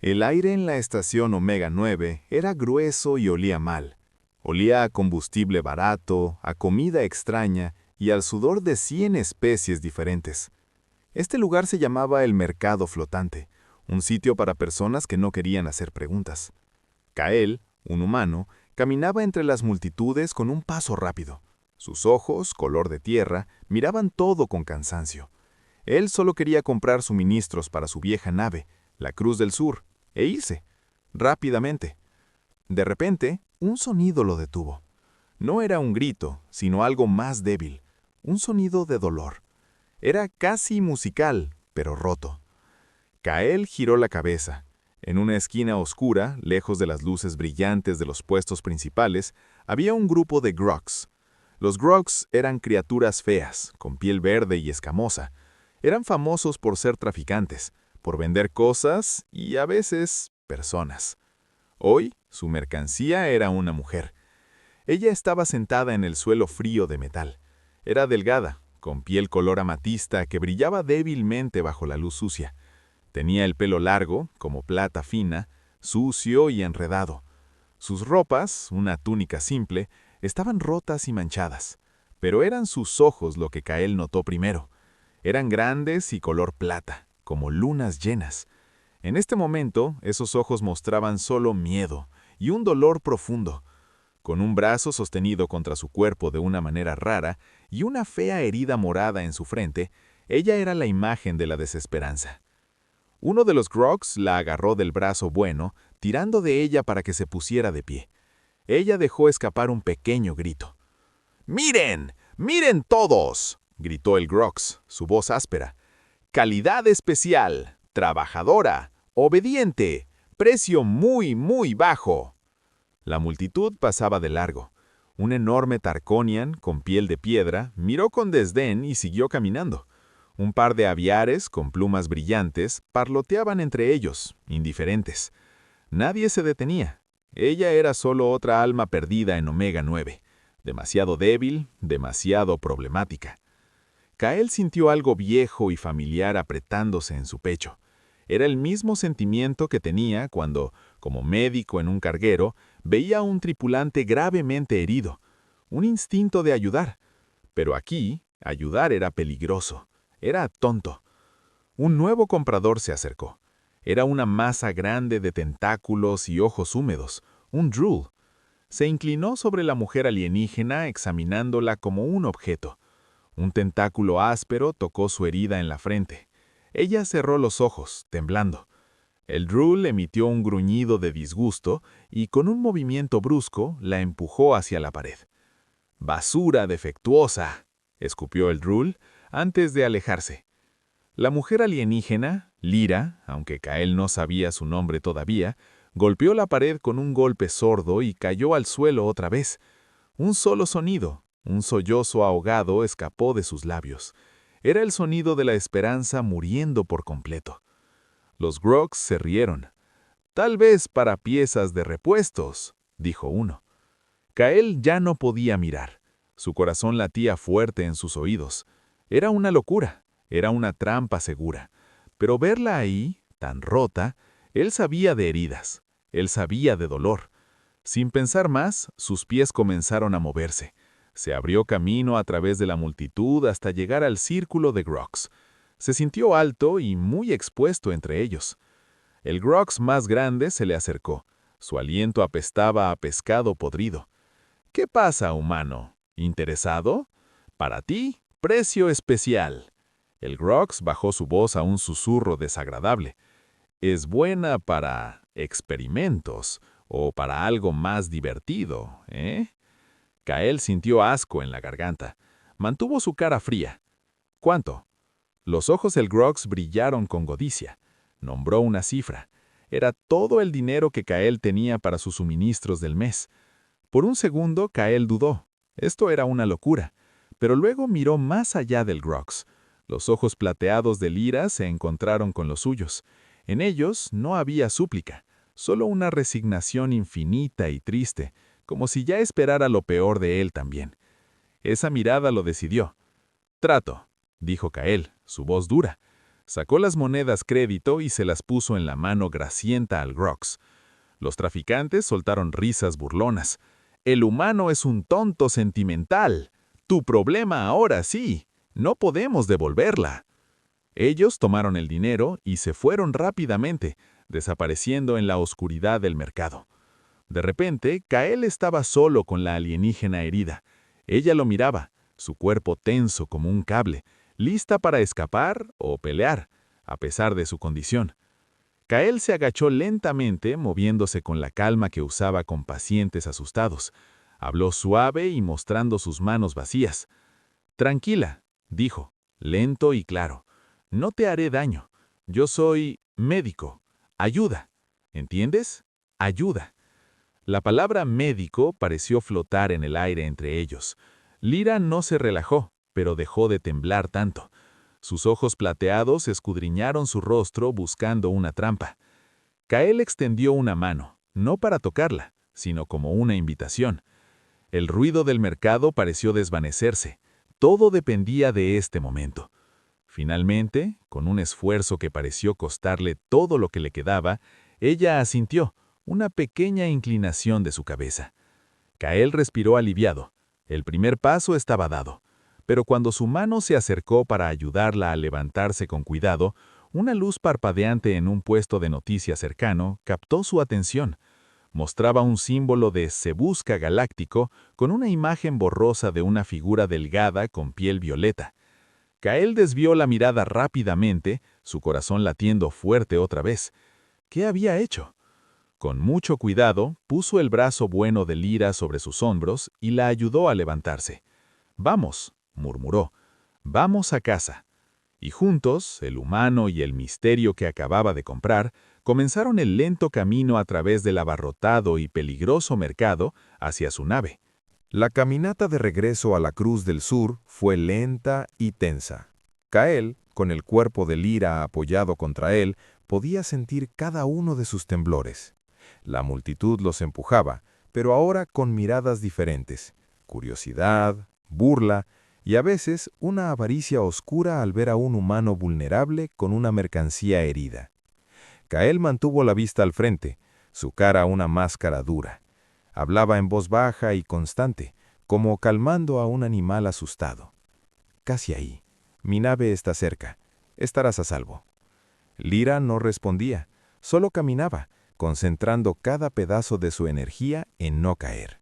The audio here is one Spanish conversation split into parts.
El aire en la estación Omega 9 era grueso y olía mal. Olía a combustible barato, a comida extraña y al sudor de 100 especies diferentes. Este lugar se llamaba el Mercado Flotante, un sitio para personas que no querían hacer preguntas. Kael, un humano, caminaba entre las multitudes con un paso rápido. Sus ojos, color de tierra, miraban todo con cansancio. Él solo quería comprar suministros para su vieja nave, la Cruz del Sur, e irse, rápidamente. De repente, un sonido lo detuvo. No era un grito, sino algo más débil, un sonido de dolor. Era casi musical, pero roto. Kael giró la cabeza. En una esquina oscura, lejos de las luces brillantes de los puestos principales, había un grupo de Grogs. Los Grogs eran criaturas feas, con piel verde y escamosa. Eran famosos por ser traficantes, por vender cosas y, a veces, personas. Hoy, su mercancía era una mujer. Ella estaba sentada en el suelo frío de metal. Era delgada, con piel color amatista que brillaba débilmente bajo la luz sucia. Tenía el pelo largo, como plata fina, sucio y enredado. Sus ropas, una túnica simple, estaban rotas y manchadas. Pero eran sus ojos lo que Kael notó primero. Eran grandes y color plata, como lunas llenas. En este momento, esos ojos mostraban solo miedo y un dolor profundo. Con un brazo sostenido contra su cuerpo de una manera rara y una fea herida morada en su frente, ella era la imagen de la desesperanza. Uno de los Grogs la agarró del brazo bueno, tirando de ella para que se pusiera de pie. Ella dejó escapar un pequeño grito. ¡Miren! ¡Miren todos!, gritó el Grogs, su voz áspera. Calidad especial, trabajadora, obediente, precio muy, muy bajo. La multitud pasaba de largo. Un enorme Tarkonian, con piel de piedra, miró con desdén y siguió caminando. Un par de aviares, con plumas brillantes, parloteaban entre ellos, indiferentes. Nadie se detenía. Ella era solo otra alma perdida en Omega 9. Demasiado débil, demasiado problemática. Kael sintió algo viejo y familiar apretándose en su pecho. Era el mismo sentimiento que tenía cuando, como médico en un carguero, veía a un tripulante gravemente herido. Un instinto de ayudar. Pero aquí, ayudar era peligroso. Era tonto. Un nuevo comprador se acercó. Era una masa grande de tentáculos y ojos húmedos, un Drool. Se inclinó sobre la mujer alienígena examinándola como un objeto. Un tentáculo áspero tocó su herida en la frente. Ella cerró los ojos, temblando. El Drool emitió un gruñido de disgusto y con un movimiento brusco la empujó hacia la pared. «¡Basura defectuosa!», escupió el Drool antes de alejarse. La mujer alienígena, Lyra, aunque Kael no sabía su nombre todavía, golpeó la pared con un golpe sordo y cayó al suelo otra vez. Un solo sonido, un sollozo ahogado escapó de sus labios. Era el sonido de la esperanza muriendo por completo. Los Grogs se rieron. «Tal vez para piezas de repuestos», dijo uno. Kael ya no podía mirar. Su corazón latía fuerte en sus oídos. Era una locura, era una trampa segura. Pero verla ahí, tan rota, él sabía de heridas, él sabía de dolor. Sin pensar más, sus pies comenzaron a moverse. Se abrió camino a través de la multitud hasta llegar al círculo de Grogs. Se sintió alto y muy expuesto entre ellos. El Grogs más grande se le acercó. Su aliento apestaba a pescado podrido. «¿Qué pasa, humano? ¿Interesado? Para ti, precio especial». El Grogs bajó su voz a un susurro desagradable. «Es buena para experimentos o para algo más divertido, ¿eh?» Kael sintió asco en la garganta. Mantuvo su cara fría. «¿Cuánto?» Los ojos del Grogs brillaron con codicia. Nombró una cifra. Era todo el dinero que Kael tenía para sus suministros del mes. Por un segundo, Kael dudó. Esto era una locura. Pero luego miró más allá del Grogs. Los ojos plateados de Lyra se encontraron con los suyos. En ellos no había súplica, solo una resignación infinita y triste, como si ya esperara lo peor de él también. Esa mirada lo decidió. «Trato», dijo Kael, su voz dura. Sacó las monedas crédito y se las puso en la mano grasienta al Grox. Los traficantes soltaron risas burlonas. «El humano es un tonto sentimental. Tu problema ahora sí. No podemos devolverla». Ellos tomaron el dinero y se fueron rápidamente, desapareciendo en la oscuridad del mercado. De repente, Kael estaba solo con la alienígena herida. Ella lo miraba, su cuerpo tenso como un cable, lista para escapar o pelear, a pesar de su condición. Kael se agachó lentamente, moviéndose con la calma que usaba con pacientes asustados. Habló suave y mostrando sus manos vacías. «Tranquila», dijo, lento y claro. «No te haré daño. Yo soy médico. Ayuda. ¿Entiendes? Ayuda». La palabra médico pareció flotar en el aire entre ellos. Lyra no se relajó, pero dejó de temblar tanto. Sus ojos plateados escudriñaron su rostro buscando una trampa. Kael extendió una mano, no para tocarla, sino como una invitación. El ruido del mercado pareció desvanecerse. Todo dependía de este momento. Finalmente, con un esfuerzo que pareció costarle todo lo que le quedaba, ella asintió, una pequeña inclinación de su cabeza. Kael respiró aliviado. El primer paso estaba dado. Pero cuando su mano se acercó para ayudarla a levantarse con cuidado, una luz parpadeante en un puesto de noticias cercano captó su atención. Mostraba un símbolo de Se Busca Galáctico con una imagen borrosa de una figura delgada con piel violeta. Kael desvió la mirada rápidamente, su corazón latiendo fuerte otra vez. ¿Qué había hecho? Con mucho cuidado, puso el brazo bueno de Lyra sobre sus hombros y la ayudó a levantarse. «Vamos», murmuró, «vamos a casa». Y juntos, el humano y el misterio que acababa de comprar, comenzaron el lento camino a través del abarrotado y peligroso mercado hacia su nave. La caminata de regreso a la Cruz del Sur fue lenta y tensa. Kael, con el cuerpo de Lyra apoyado contra él, podía sentir cada uno de sus temblores. La multitud los empujaba, pero ahora con miradas diferentes. Curiosidad, burla y a veces una avaricia oscura al ver a un humano vulnerable con una mercancía herida. Kael mantuvo la vista al frente, su cara una máscara dura. Hablaba en voz baja y constante, como calmando a un animal asustado. «Casi ahí. Mi nave está cerca. Estarás a salvo». Lyra no respondía, solo caminaba, concentrando cada pedazo de su energía en no caer.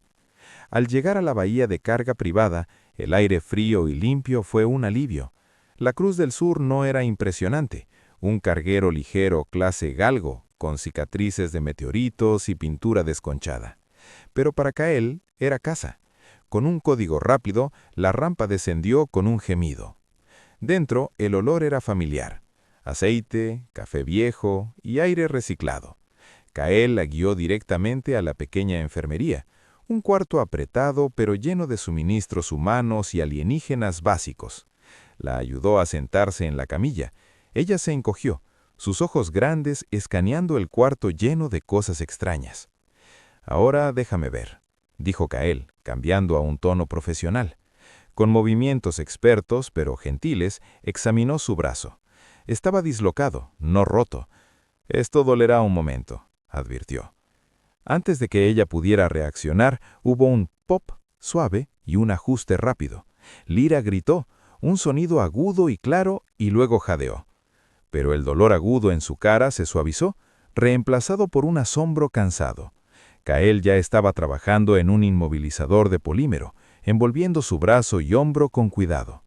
Al llegar a la bahía de carga privada, el aire frío y limpio fue un alivio. La Cruz del Sur no era impresionante, un carguero ligero clase Galgo, con cicatrices de meteoritos y pintura desconchada. Pero para Kael era casa. Con un código rápido, la rampa descendió con un gemido. Dentro, el olor era familiar. Aceite, café viejo y aire reciclado. Kael la guió directamente a la pequeña enfermería, un cuarto apretado pero lleno de suministros humanos y alienígenas básicos. La ayudó a sentarse en la camilla. Ella se encogió, sus ojos grandes escaneando el cuarto lleno de cosas extrañas. «Ahora déjame ver», dijo Kael, cambiando a un tono profesional. Con movimientos expertos pero gentiles, examinó su brazo. Estaba dislocado, no roto. «Esto dolerá un momento», advirtió. Antes de que ella pudiera reaccionar, hubo un pop suave y un ajuste rápido. Lyra gritó, un sonido agudo y claro, y luego jadeó. Pero el dolor agudo en su cara se suavizó, reemplazado por un asombro cansado. Kael ya estaba trabajando en un inmovilizador de polímero, envolviendo su brazo y hombro con cuidado.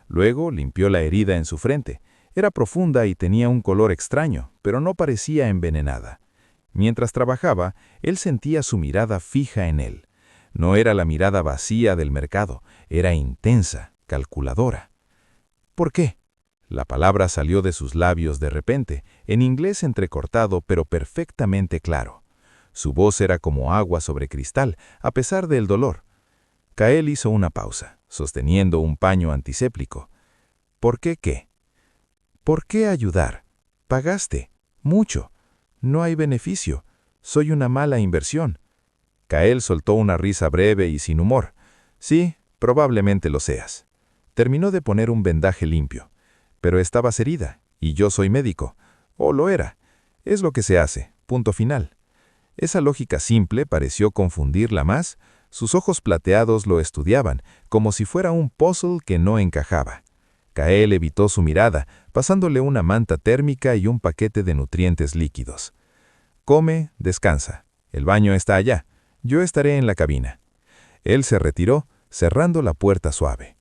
Luego limpió la herida en su frente. Era profunda y tenía un color extraño, pero no parecía envenenada. Mientras trabajaba, él sentía su mirada fija en él. No era la mirada vacía del mercado, era intensa, calculadora. «¿Por qué?». La palabra salió de sus labios de repente, en inglés entrecortado pero perfectamente claro. Su voz era como agua sobre cristal, a pesar del dolor. Kael hizo una pausa, sosteniendo un paño antiséptico. «¿Por qué qué?». «¿Por qué ayudar? Pagaste. Mucho. No hay beneficio. Soy una mala inversión». Kael soltó una risa breve y sin humor. «Sí, probablemente lo seas». Terminó de poner un vendaje limpio. «Pero estabas herida, y yo soy médico. O lo era. Es lo que se hace. Punto final. Esa lógica simple pareció confundirla más. Sus ojos plateados lo estudiaban, como si fuera un puzzle que no encajaba. Kael evitó su mirada, pasándole una manta térmica y un paquete de nutrientes líquidos. Come, descansa. El baño está allá. Yo estaré en la cabina. Él se retiró, cerrando la puerta suave.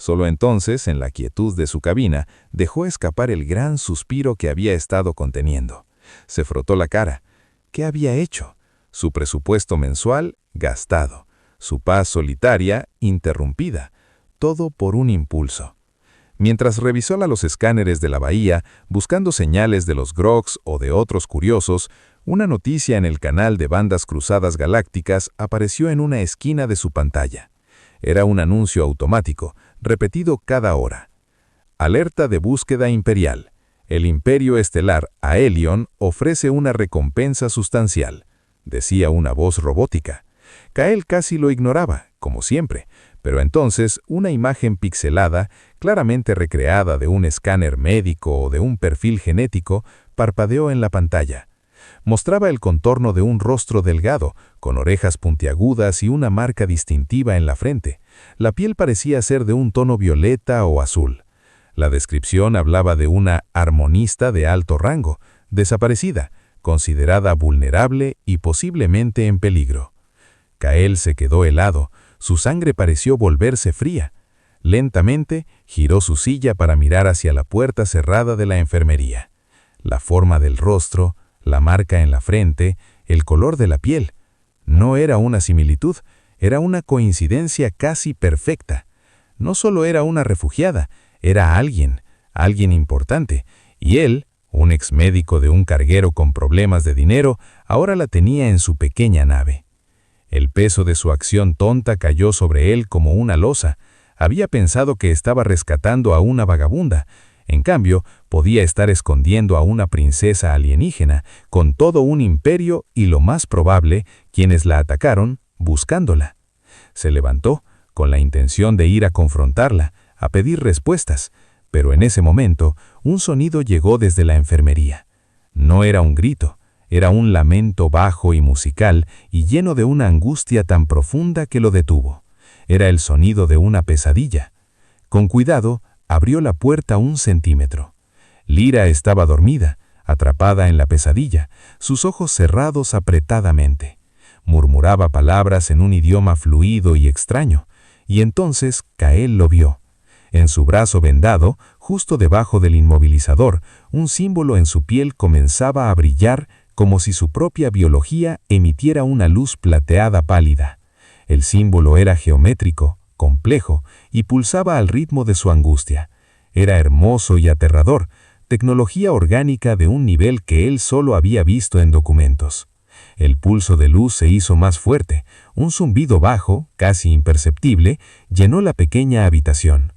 Solo entonces, en la quietud de su cabina, dejó escapar el gran suspiro que había estado conteniendo. Se frotó la cara. ¿Qué había hecho? Su presupuesto mensual, gastado. Su paz solitaria, interrumpida. Todo por un impulso. Mientras revisó los escáneres de la bahía, buscando señales de los Grogs o de otros curiosos, una noticia en el canal de bandas cruzadas galácticas apareció en una esquina de su pantalla. Era un anuncio automático, repetido cada hora. Alerta de búsqueda imperial. El Imperio Estelar Aelion ofrece una recompensa sustancial, decía una voz robótica. Kael casi lo ignoraba, como siempre, pero entonces una imagen pixelada, claramente recreada de un escáner médico o de un perfil genético, parpadeó en la pantalla. Mostraba el contorno de un rostro delgado, con orejas puntiagudas y una marca distintiva en la frente. La piel parecía ser de un tono violeta o azul. La descripción hablaba de una armonista de alto rango, desaparecida, considerada vulnerable y posiblemente en peligro. Kael se quedó helado, su sangre pareció volverse fría. Lentamente giró su silla para mirar hacia la puerta cerrada de la enfermería. La forma del rostro, la marca en la frente, el color de la piel. No era una similitud, era una coincidencia casi perfecta. No solo era una refugiada, era alguien importante, y él, un exmédico de un carguero con problemas de dinero, ahora la tenía en su pequeña nave. El peso de su acción tonta cayó sobre él como una losa. Había pensado que estaba rescatando a una vagabunda. En cambio, podía estar escondiendo a una princesa alienígena, con todo un imperio y, lo más probable, quienes la atacaron, buscándola. Se levantó, con la intención de ir a confrontarla, a pedir respuestas, pero en ese momento, un sonido llegó desde la enfermería. No era un grito, era un lamento bajo y musical y lleno de una angustia tan profunda que lo detuvo. Era el sonido de una pesadilla. Con cuidado, abrió la puerta 1 centímetro. Lyra estaba dormida, atrapada en la pesadilla, sus ojos cerrados apretadamente. Murmuraba palabras en un idioma fluido y extraño, y entonces Kael lo vio. En su brazo vendado, justo debajo del inmovilizador, un símbolo en su piel comenzaba a brillar como si su propia biología emitiera una luz plateada pálida. El símbolo era geométrico, complejo, y pulsaba al ritmo de su angustia. Era hermoso y aterrador, tecnología orgánica de un nivel que él solo había visto en documentos. El pulso de luz se hizo más fuerte, un zumbido bajo, casi imperceptible, llenó la pequeña habitación.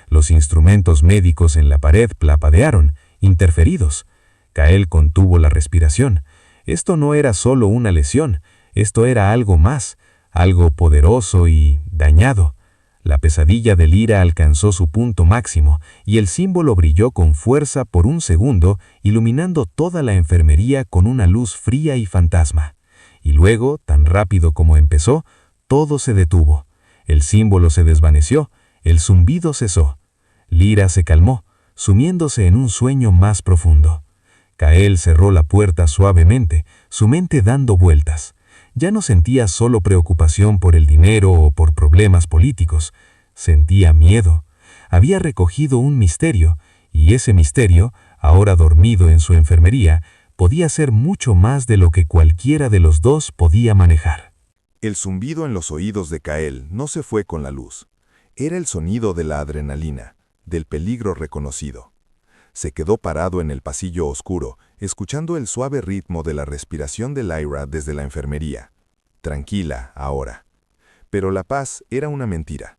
Los instrumentos médicos en la pared parpadearon, interferidos. Kael contuvo la respiración. Esto no era solo una lesión, esto era algo más, algo poderoso y dañado. La pesadilla de Lyra alcanzó su punto máximo y el símbolo brilló con fuerza por un segundo, iluminando toda la enfermería con una luz fría y fantasma. Y luego, tan rápido como empezó, todo se detuvo. El símbolo se desvaneció, el zumbido cesó. Lyra se calmó, sumiéndose en un sueño más profundo. Kael cerró la puerta suavemente, su mente dando vueltas. Ya no sentía solo preocupación por el dinero o por problemas políticos. Sentía miedo. Había recogido un misterio, y ese misterio, ahora dormido en su enfermería, podía ser mucho más de lo que cualquiera de los dos podía manejar. El zumbido en los oídos de Kael no se fue con la luz. Era el sonido de la adrenalina, del peligro reconocido. Se quedó parado en el pasillo oscuro, escuchando el suave ritmo de la respiración de Lyra desde la enfermería. Tranquila, ahora. Pero la paz era una mentira.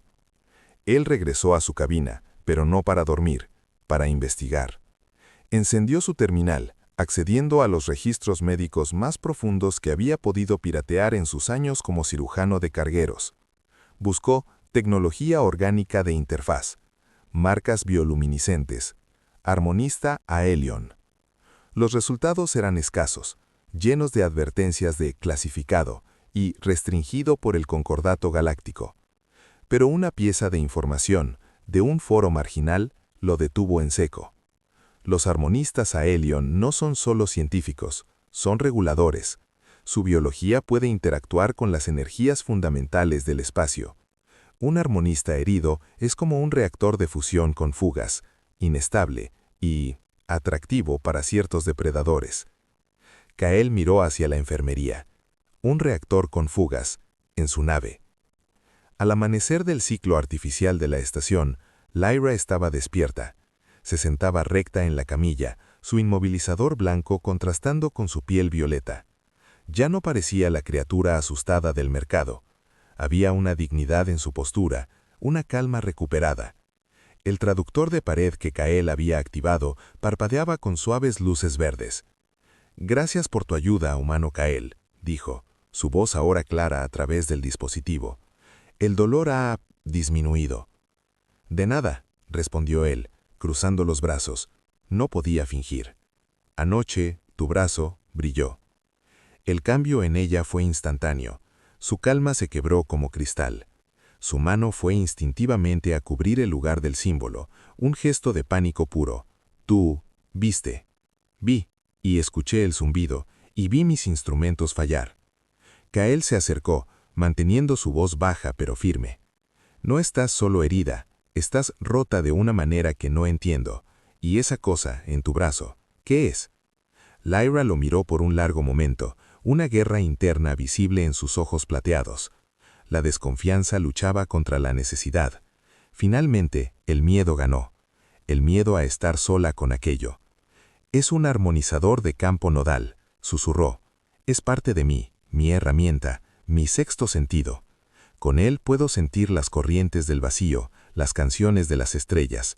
Él regresó a su cabina, pero no para dormir, para investigar. Encendió su terminal, accediendo a los registros médicos más profundos que había podido piratear en sus años como cirujano de cargueros. Buscó tecnología orgánica de interfaz, marcas bioluminiscentes, armonista Aelion. Los resultados eran escasos, llenos de advertencias de clasificado y restringido por el Concordato Galáctico. Pero una pieza de información, de un foro marginal, lo detuvo en seco. Los armonistas Aelion no son solo científicos, son reguladores. Su biología puede interactuar con las energías fundamentales del espacio. Un armonista herido es como un reactor de fusión con fugas, inestable y atractivo para ciertos depredadores. Kael miró hacia la enfermería. Un reactor con fugas, en su nave. Al amanecer del ciclo artificial de la estación, Lyra estaba despierta. Se sentaba recta en la camilla, su inmovilizador blanco contrastando con su piel violeta. Ya no parecía la criatura asustada del mercado. Había una dignidad en su postura, una calma recuperada. El traductor de pared que Kael había activado parpadeaba con suaves luces verdes. «Gracias por tu ayuda, humano Kael», dijo, su voz ahora clara a través del dispositivo. «El dolor ha disminuido». «De nada», respondió él, cruzando los brazos. No podía fingir. «Anoche, tu brazo brilló». El cambio en ella fue instantáneo. Su calma se quebró como cristal. Su mano fue instintivamente a cubrir el lugar del símbolo, un gesto de pánico puro. «Tú viste». «Vi», y escuché el zumbido, y vi mis instrumentos fallar. Kael se acercó, manteniendo su voz baja pero firme. «No estás solo herida, estás rota de una manera que no entiendo. Y esa cosa, en tu brazo, ¿qué es?» Lyra lo miró por un largo momento, una guerra interna visible en sus ojos plateados. La desconfianza luchaba contra la necesidad. Finalmente, el miedo ganó. El miedo a estar sola con aquello. «Es un armonizador de campo nodal», susurró. «Es parte de mí, mi herramienta, mi sexto sentido. Con él puedo sentir las corrientes del vacío, las canciones de las estrellas».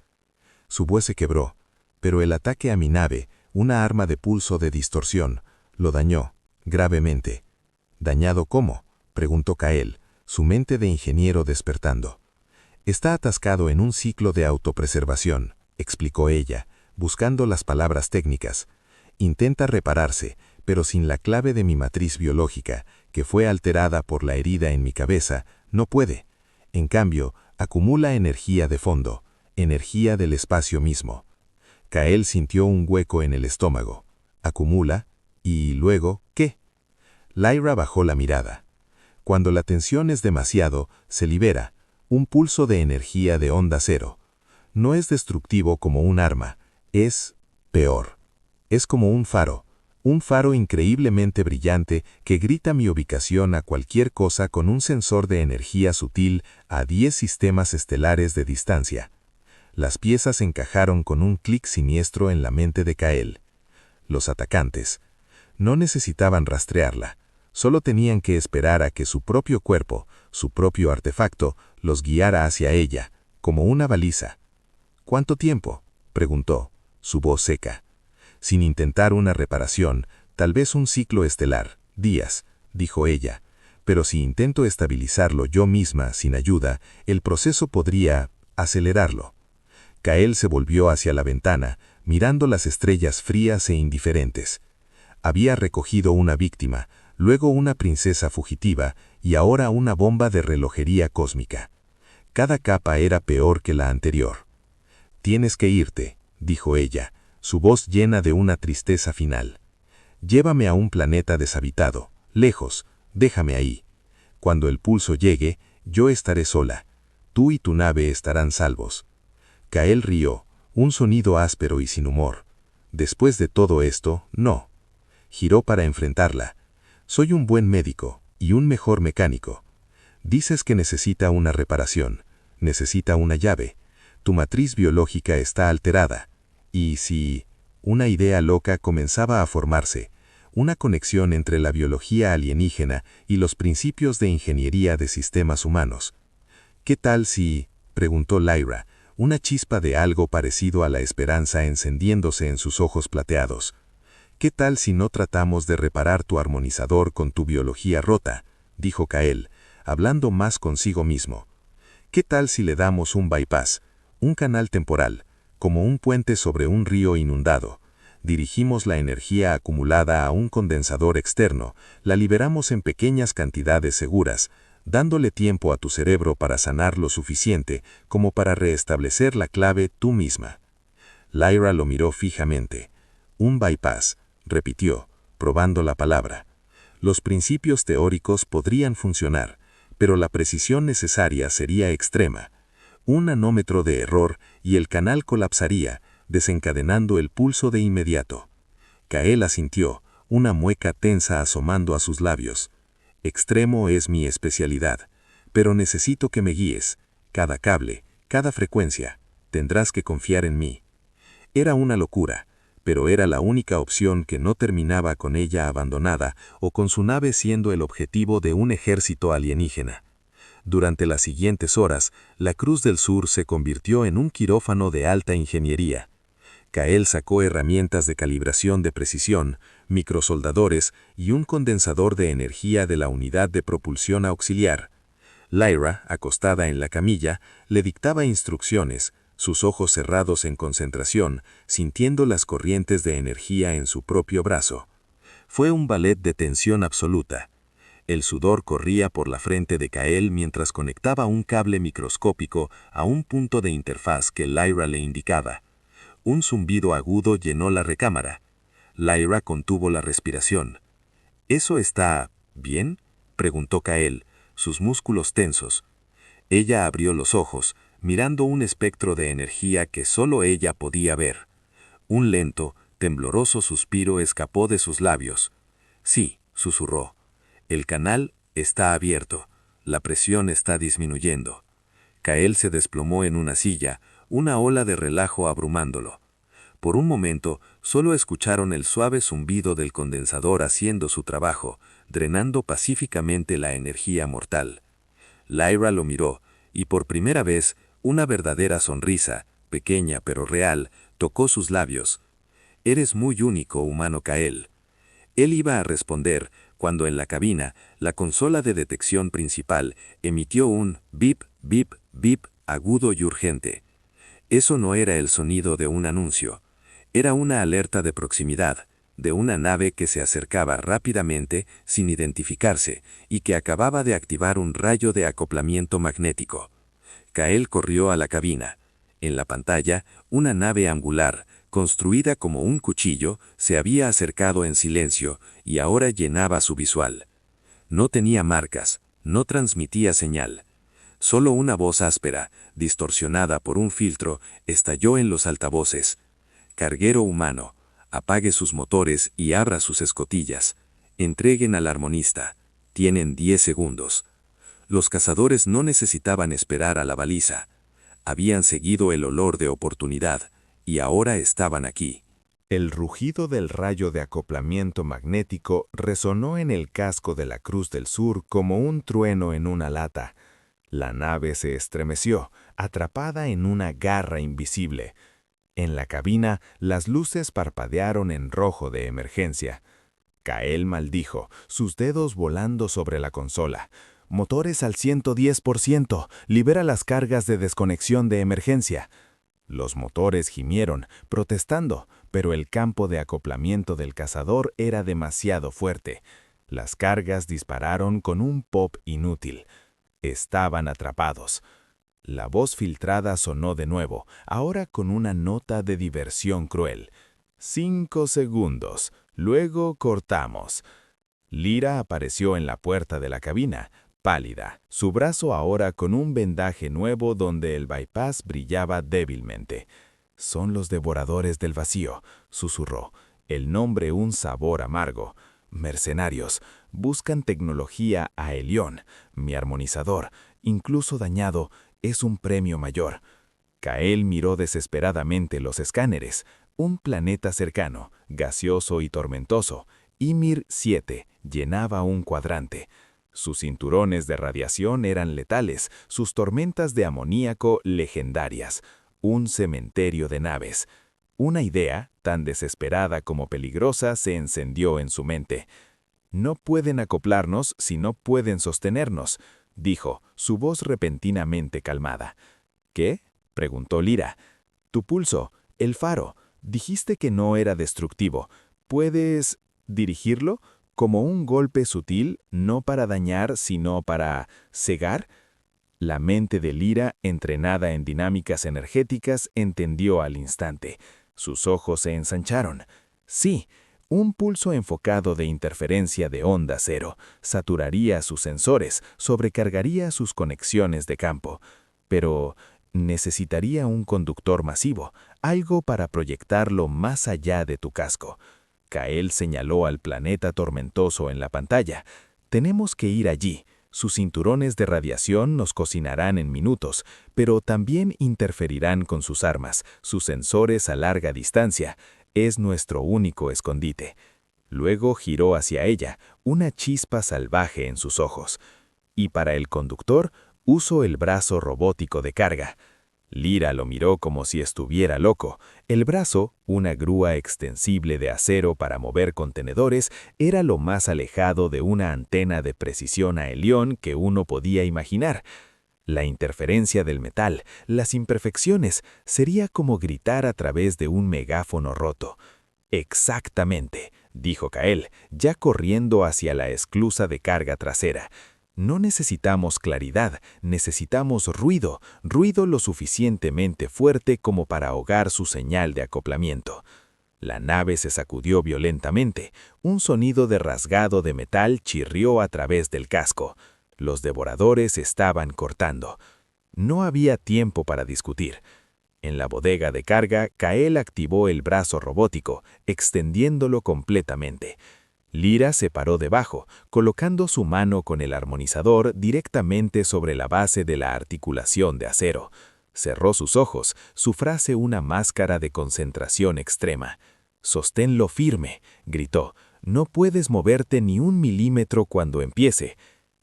Su voz se quebró, pero el ataque a mi nave, una arma de pulso de distorsión, lo dañó, gravemente. «¿Dañado cómo?», preguntó Kael, su mente de ingeniero despertando. «Está atascado en un ciclo de autopreservación», explicó ella, buscando las palabras técnicas. «Intenta repararse, pero sin la clave de mi matriz biológica, que fue alterada por la herida en mi cabeza, no puede. En cambio, acumula energía de fondo, energía del espacio mismo». Kael sintió un hueco en el estómago. «Acumula, y luego, ¿qué?». Lyra bajó la mirada. «Cuando la tensión es demasiado, se libera, un pulso de energía de onda cero. No es destructivo como un arma, es peor. Es como un faro increíblemente brillante que grita mi ubicación a cualquier cosa con un sensor de energía sutil a 10 sistemas estelares de distancia». Las piezas encajaron con un clic siniestro en la mente de Kael. Los atacantes no necesitaban rastrearla, solo tenían que esperar a que su propio cuerpo, su propio artefacto, los guiara hacia ella, como una baliza. «¿Cuánto tiempo?», preguntó, su voz seca. «Sin intentar una reparación, tal vez un ciclo estelar, días», dijo ella, «pero si intento estabilizarlo yo misma sin ayuda, el proceso podría acelerarlo». Kael se volvió hacia la ventana, mirando las estrellas frías e indiferentes. Había recogido una víctima, luego una princesa fugitiva y ahora una bomba de relojería cósmica. Cada capa era peor que la anterior. «Tienes que irte», dijo ella, su voz llena de una tristeza final. «Llévame a un planeta deshabitado, lejos, déjame ahí. Cuando el pulso llegue, yo estaré sola. Tú y tu nave estarán salvos». Kael rió, un sonido áspero y sin humor. «Después de todo esto, no». Giró para enfrentarla. «Soy un buen médico y un mejor mecánico. Dices que necesita una reparación, necesita una llave. Tu matriz biológica está alterada. Y si...». Una idea loca comenzaba a formarse, una conexión entre la biología alienígena y los principios de ingeniería de sistemas humanos. «¿Qué tal si...?», preguntó Lyra, una chispa de algo parecido a la esperanza encendiéndose en sus ojos plateados. «¿Qué tal si no tratamos de reparar tu armonizador con tu biología rota?», dijo Kael, hablando más consigo mismo. «¿Qué tal si le damos un bypass, un canal temporal, como un puente sobre un río inundado. Dirigimos la energía acumulada a un condensador externo, la liberamos en pequeñas cantidades seguras, dándole tiempo a tu cerebro para sanar lo suficiente como para restablecer la clave tú misma. Lyra lo miró fijamente. Un bypass, repitió, probando la palabra. Los principios teóricos podrían funcionar, pero la precisión necesaria sería extrema. Un nanómetro de error y el canal colapsaría, desencadenando el pulso de inmediato. Kael asintió, una mueca tensa asomando a sus labios. Extremo es mi especialidad, pero necesito que me guíes. Cada cable, cada frecuencia, tendrás que confiar en mí. Era una locura, pero era la única opción que no terminaba con ella abandonada o con su nave siendo el objetivo de un ejército alienígena. Durante las siguientes horas, la Cruz del Sur se convirtió en un quirófano de alta ingeniería. Kael sacó herramientas de calibración de precisión, microsoldadores y un condensador de energía de la unidad de propulsión auxiliar. Lyra, acostada en la camilla, le dictaba instrucciones, sus ojos cerrados en concentración, sintiendo las corrientes de energía en su propio brazo. Fue un ballet de tensión absoluta. El sudor corría por la frente de Kael mientras conectaba un cable microscópico a un punto de interfaz que Lyra le indicaba. Un zumbido agudo llenó la recámara. Lyra contuvo la respiración. ¿Eso está bien?, preguntó Kael, sus músculos tensos. Ella abrió los ojos, mirando un espectro de energía que solo ella podía ver. Un lento, tembloroso suspiro escapó de sus labios. Sí, susurró. El canal está abierto. La presión está disminuyendo. Kael se desplomó en una silla, una ola de relajo abrumándolo. Por un momento, solo escucharon el suave zumbido del condensador haciendo su trabajo, drenando pacíficamente la energía mortal. Lyra lo miró, y por primera vez, una verdadera sonrisa, pequeña pero real, tocó sus labios. «Eres muy único, humano Kael». Él iba a responder, cuando en la cabina, la consola de detección principal emitió un bip, bip, bip agudo y urgente. Eso no era el sonido de un anuncio. Era una alerta de proximidad, de una nave que se acercaba rápidamente sin identificarse y que acababa de activar un rayo de acoplamiento magnético. Kael corrió a la cabina. En la pantalla, una nave angular, construida como un cuchillo, se había acercado en silencio y ahora llenaba su visual. No tenía marcas, no transmitía señal. Solo una voz áspera, distorsionada por un filtro, estalló en los altavoces. «Carguero humano, apague sus motores y abra sus escotillas. Entreguen al armonista. Tienen 10 segundos». Los cazadores no necesitaban esperar a la baliza. Habían seguido el olor de oportunidad, y ahora estaban aquí. El rugido del rayo de acoplamiento magnético resonó en el casco de la Cruz del Sur como un trueno en una lata. La nave se estremeció, atrapada en una garra invisible. En la cabina, las luces parpadearon en rojo de emergencia. Kael maldijo, sus dedos volando sobre la consola. «Motores al 110%, libera las cargas de desconexión de emergencia». Los motores gimieron, protestando, pero el campo de acoplamiento del cazador era demasiado fuerte. Las cargas dispararon con un pop inútil. Estaban atrapados. La voz filtrada sonó de nuevo, ahora con una nota de diversión cruel. 5 segundos, luego cortamos. Lyra apareció en la puerta de la cabina, pálida, su brazo ahora con un vendaje nuevo donde el bypass brillaba débilmente. «Son los devoradores del vacío», susurró, el nombre un sabor amargo. «Mercenarios, buscan tecnología a Helión. Mi armonizador, incluso dañado, es un premio mayor». Kael miró desesperadamente los escáneres. Un planeta cercano, gaseoso y tormentoso, Ymir 7, llenaba un cuadrante. Sus cinturones de radiación eran letales, sus tormentas de amoníaco legendarias. Un cementerio de naves. Una idea, tan desesperada como peligrosa, se encendió en su mente. «No pueden acoplarnos si no pueden sostenernos», dijo, su voz repentinamente calmada. «¿Qué?», preguntó Lyra. Tu pulso, el faro, dijiste que no era destructivo. ¿Puedes dirigirlo? Como un golpe sutil, no para dañar, sino para cegar. La mente de Lyra, entrenada en dinámicas energéticas, entendió al instante. Sus ojos se ensancharon. Sí, un pulso enfocado de interferencia de onda cero saturaría sus sensores, sobrecargaría sus conexiones de campo. Pero necesitaría un conductor masivo, algo para proyectarlo más allá de tu casco. Kael señaló al planeta tormentoso en la pantalla. Tenemos que ir allí. Sus cinturones de radiación nos cocinarán en minutos, pero también interferirán con sus armas, sus sensores a larga distancia. Es nuestro único escondite. Luego giró hacia ella, una chispa salvaje en sus ojos. Y para el conductor, usó el brazo robótico de carga. Lyra lo miró como si estuviera loco. El brazo, una grúa extensible de acero para mover contenedores, era lo más alejado de una antena de precisión a Helión que uno podía imaginar. La interferencia del metal, las imperfecciones, sería como gritar a través de un megáfono roto. «Exactamente», dijo Kael, ya corriendo hacia la esclusa de carga trasera. No necesitamos claridad, necesitamos ruido, ruido lo suficientemente fuerte como para ahogar su señal de acoplamiento. La nave se sacudió violentamente. Un sonido de rasgado de metal chirrió a través del casco. Los devoradores estaban cortando. No había tiempo para discutir. En la bodega de carga, Kael activó el brazo robótico, extendiéndolo completamente. Lyra se paró debajo, colocando su mano con el armonizador directamente sobre la base de la articulación de acero. Cerró sus ojos, su frase una máscara de concentración extrema. «Sosténlo firme», gritó. «No puedes moverte ni un milímetro cuando empiece».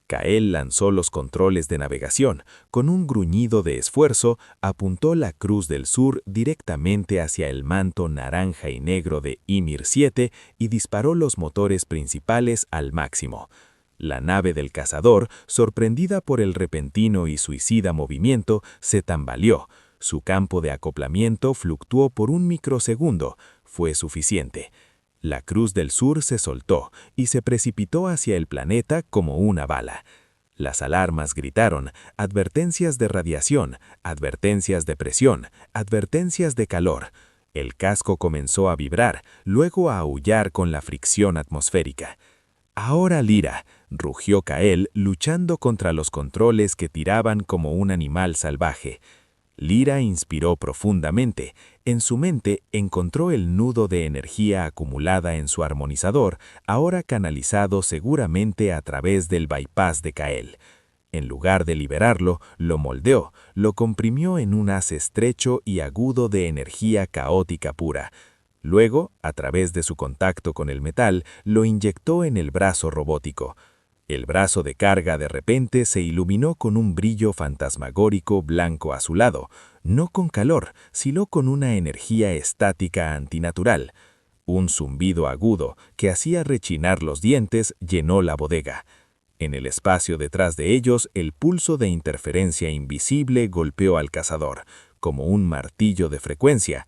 Kael lanzó los controles de navegación. Con un gruñido de esfuerzo, apuntó la Cruz del Sur directamente hacia el manto naranja y negro de Ymir 7 y disparó los motores principales al máximo. La nave del cazador, sorprendida por el repentino y suicida movimiento, se tambaleó. Su campo de acoplamiento fluctuó por un microsegundo. Fue suficiente. La Cruz del Sur se soltó y se precipitó hacia el planeta como una bala. Las alarmas gritaron, advertencias de radiación, advertencias de presión, advertencias de calor. El casco comenzó a vibrar, luego a aullar con la fricción atmosférica. «Ahora, Lyra», rugió Kael, luchando contra los controles que tiraban como un animal salvaje. Lyra inspiró profundamente. En su mente encontró el nudo de energía acumulada en su armonizador, ahora canalizado seguramente a través del bypass de Kael. En lugar de liberarlo, lo moldeó, lo comprimió en un haz estrecho y agudo de energía caótica pura. Luego, a través de su contacto con el metal, lo inyectó en el brazo robótico. El brazo de carga de repente se iluminó con un brillo fantasmagórico blanco azulado, no con calor, sino con una energía estática antinatural. Un zumbido agudo que hacía rechinar los dientes llenó la bodega. En el espacio detrás de ellos, el pulso de interferencia invisible golpeó al cazador, como un martillo de frecuencia.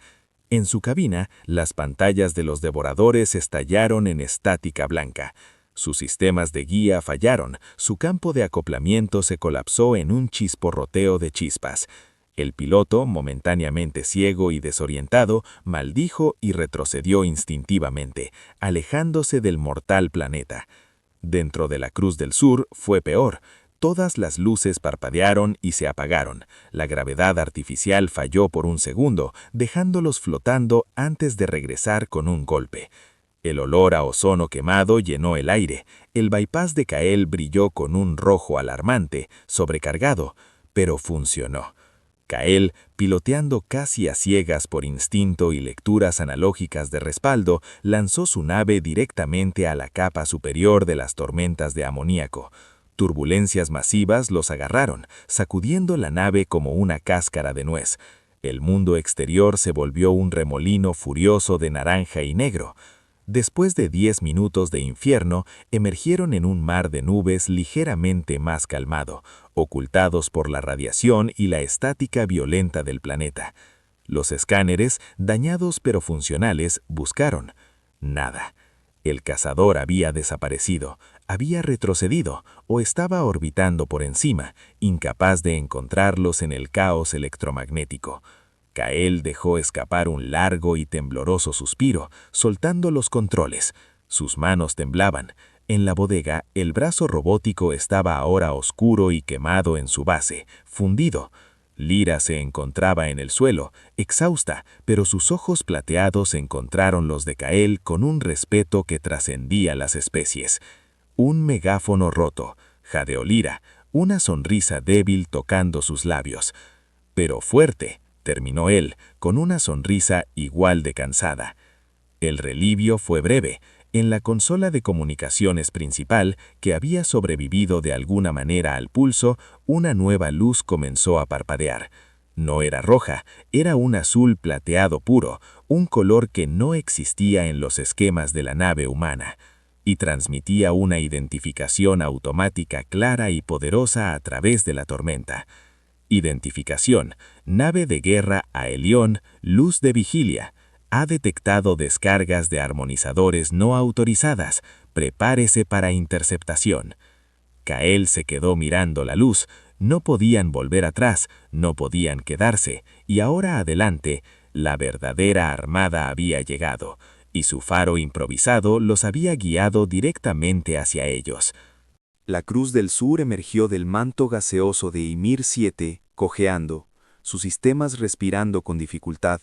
En su cabina, las pantallas de los devoradores estallaron en estática blanca. Sus sistemas de guía fallaron, su campo de acoplamiento se colapsó en un chisporroteo de chispas. El piloto, momentáneamente ciego y desorientado, maldijo y retrocedió instintivamente, alejándose del mortal planeta. Dentro de la Cruz del Sur fue peor. Todas las luces parpadearon y se apagaron. La gravedad artificial falló por un segundo, dejándolos flotando antes de regresar con un golpe. El olor a ozono quemado llenó el aire. El bypass de Kael brilló con un rojo alarmante, sobrecargado, pero funcionó. Kael, piloteando casi a ciegas por instinto y lecturas analógicas de respaldo, lanzó su nave directamente a la capa superior de las tormentas de amoníaco. Turbulencias masivas los agarraron, sacudiendo la nave como una cáscara de nuez. El mundo exterior se volvió un remolino furioso de naranja y negro. Después de 10 minutos de infierno, emergieron en un mar de nubes ligeramente más calmado, ocultados por la radiación y la estática violenta del planeta. Los escáneres, dañados pero funcionales, buscaron. Nada. El cazador había desaparecido, había retrocedido o estaba orbitando por encima, incapaz de encontrarlos en el caos electromagnético. Kael dejó escapar un largo y tembloroso suspiro, soltando los controles. Sus manos temblaban. En la bodega, el brazo robótico estaba ahora oscuro y quemado en su base, fundido. Lyra se encontraba en el suelo, exhausta, pero sus ojos plateados encontraron los de Kael con un respeto que trascendía las especies. Un megáfono roto, jadeó Lyra, una sonrisa débil tocando sus labios. Pero fuerte, terminó él, con una sonrisa igual de cansada. El relivio fue breve. En la consola de comunicaciones principal, que había sobrevivido de alguna manera al pulso, una nueva luz comenzó a parpadear. No era roja, era un azul plateado puro, un color que no existía en los esquemas de la nave humana, y transmitía una identificación automática clara y poderosa a través de la tormenta. Identificación: nave de guerra Aelion, luz de vigilia. Ha detectado descargas de armonizadores no autorizadas. Prepárese para interceptación. Kael se quedó mirando la luz. No podían volver atrás, no podían quedarse, y ahora adelante, la verdadera armada había llegado, y su faro improvisado los había guiado directamente hacia ellos. La Cruz del Sur emergió del manto gaseoso de Ymir 7, cojeando, sus sistemas respirando con dificultad.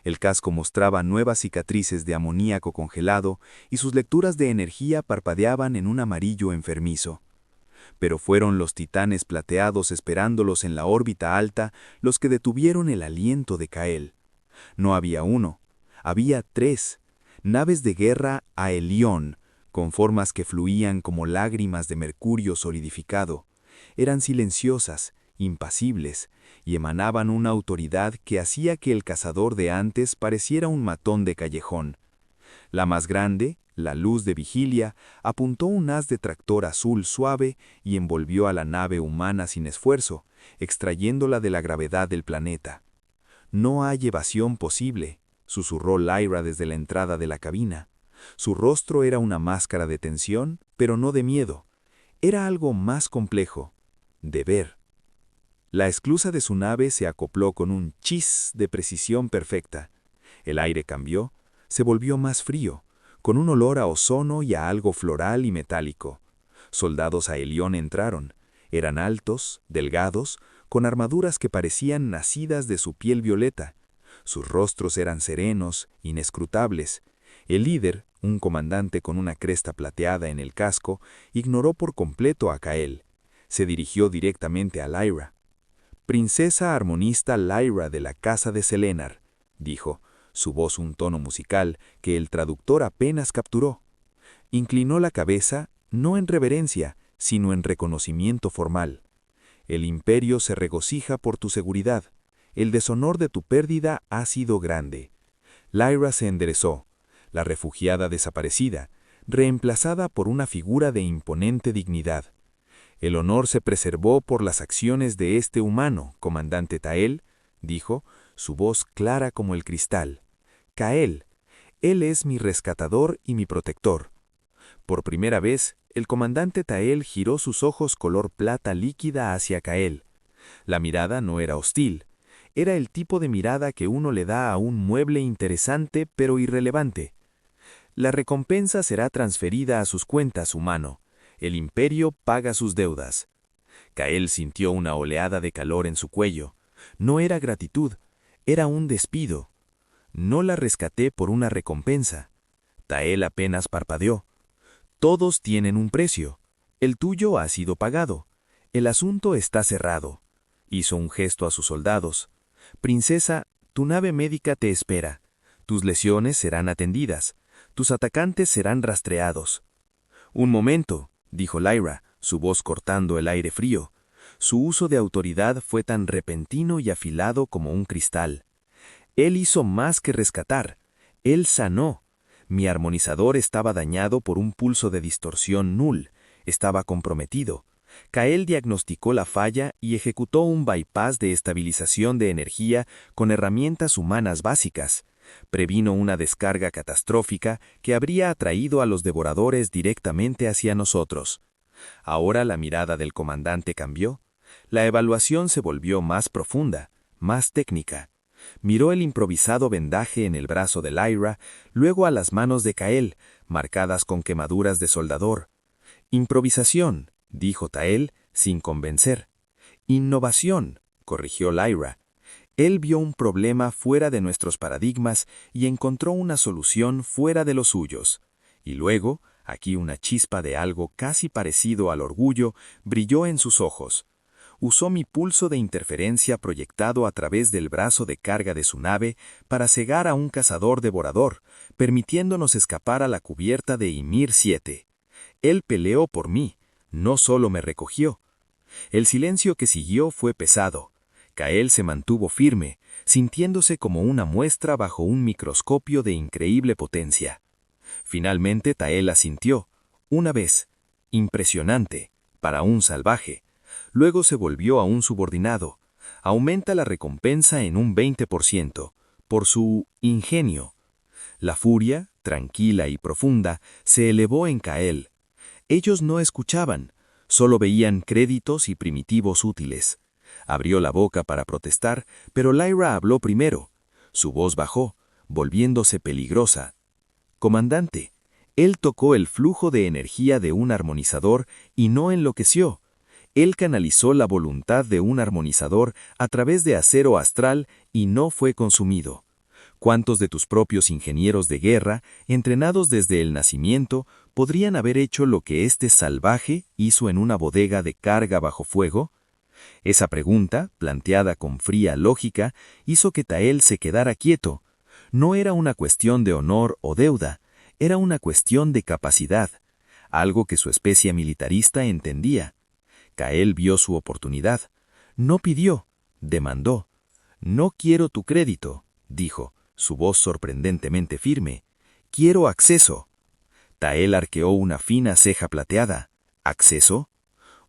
El casco mostraba nuevas cicatrices de amoníaco congelado y sus lecturas de energía parpadeaban en un amarillo enfermizo. Pero fueron los titanes plateados esperándolos en la órbita alta los que detuvieron el aliento de Kael. No había uno, había 3, naves de guerra Aelion, con formas que fluían como lágrimas de mercurio solidificado. Eran silenciosas, impasibles, y emanaban una autoridad que hacía que el cazador de antes pareciera un matón de callejón. La más grande, la luz de vigilia, apuntó un haz de tractor azul suave y envolvió a la nave humana sin esfuerzo, extrayéndola de la gravedad del planeta. «No hay evasión posible», susurró Lyra desde la entrada de la cabina. Su rostro era una máscara de tensión, pero no de miedo. Era algo más complejo, de ver. La esclusa de su nave se acopló con un chis de precisión perfecta. El aire cambió, se volvió más frío, con un olor a ozono y a algo floral y metálico. Soldados Aelion entraron. Eran altos, delgados, con armaduras que parecían nacidas de su piel violeta. Sus rostros eran serenos, inescrutables. El líder, un comandante con una cresta plateada en el casco, ignoró por completo a Kael. Se dirigió directamente a Lyra. «Princesa armonista Lyra de la casa de Selenar», dijo, su voz un tono musical que el traductor apenas capturó. Inclinó la cabeza, no en reverencia, sino en reconocimiento formal. «El imperio se regocija por tu seguridad. El deshonor de tu pérdida ha sido grande». Lyra se enderezó, la refugiada desaparecida, reemplazada por una figura de imponente dignidad. «El honor se preservó por las acciones de este humano, comandante Tael», dijo, su voz clara como el cristal. «Kael, él es mi rescatador y mi protector». Por primera vez, el comandante Tael giró sus ojos color plata líquida hacia Kael. La mirada no era hostil. Era el tipo de mirada que uno le da a un mueble interesante pero irrelevante. «La recompensa será transferida a sus cuentas, humano. El imperio paga sus deudas». Kael sintió una oleada de calor en su cuello. No era gratitud, era un despido. «No la rescaté por una recompensa». Tael apenas parpadeó. «Todos tienen un precio. El tuyo ha sido pagado. El asunto está cerrado». Hizo un gesto a sus soldados. «Princesa, tu nave médica te espera. Tus lesiones serán atendidas. Tus atacantes serán rastreados». «Un momento», dijo Lyra, su voz cortando el aire frío. Su uso de autoridad fue tan repentino y afilado como un cristal. «Él hizo más que rescatar. Él sanó. Mi armonizador estaba dañado por un pulso de distorsión null. Estaba comprometido. Kael diagnosticó la falla y ejecutó un bypass de estabilización de energía con herramientas humanas básicas. Previno una descarga catastrófica que habría atraído a los devoradores directamente hacia nosotros. Ahora la mirada del comandante cambió. La evaluación se volvió más profunda, más técnica. Miró el improvisado vendaje en el brazo de Lyra, luego a las manos de Kael, marcadas con quemaduras de soldador. Improvisación, dijo Tael, sin convencer. Innovación, corrigió Lyra. Él vio un problema fuera de nuestros paradigmas y encontró una solución fuera de los suyos. Y luego, aquí una chispa de algo casi parecido al orgullo brilló en sus ojos. Usó mi pulso de interferencia proyectado a través del brazo de carga de su nave para cegar a un cazador devorador, permitiéndonos escapar a la cubierta de Ymir 7. Él peleó por mí, no solo me recogió. El silencio que siguió fue pesado. Kael se mantuvo firme, sintiéndose como una muestra bajo un microscopio de increíble potencia. Finalmente Tael asintió, una vez, impresionante, para un salvaje. Luego se volvió a un subordinado. Aumenta la recompensa en un 20%, por su ingenio. La furia, tranquila y profunda, se elevó en Kael. Ellos no escuchaban, solo veían créditos y primitivos útiles. Abrió la boca para protestar, pero Lyra habló primero. Su voz bajó, volviéndose peligrosa. Comandante, él tocó el flujo de energía de un armonizador y no enloqueció. Él canalizó la voluntad de un armonizador a través de acero astral y no fue consumido. ¿Cuántos de tus propios ingenieros de guerra, entrenados desde el nacimiento, podrían haber hecho lo que este salvaje hizo en una bodega de carga bajo fuego? Esa pregunta, planteada con fría lógica, hizo que Tael se quedara quieto. No era una cuestión de honor o deuda, era una cuestión de capacidad, algo que su especie militarista entendía. Kael vio su oportunidad. No pidió, demandó. No quiero tu crédito, dijo, su voz sorprendentemente firme. Quiero acceso. Tael arqueó una fina ceja plateada. ¿Acceso?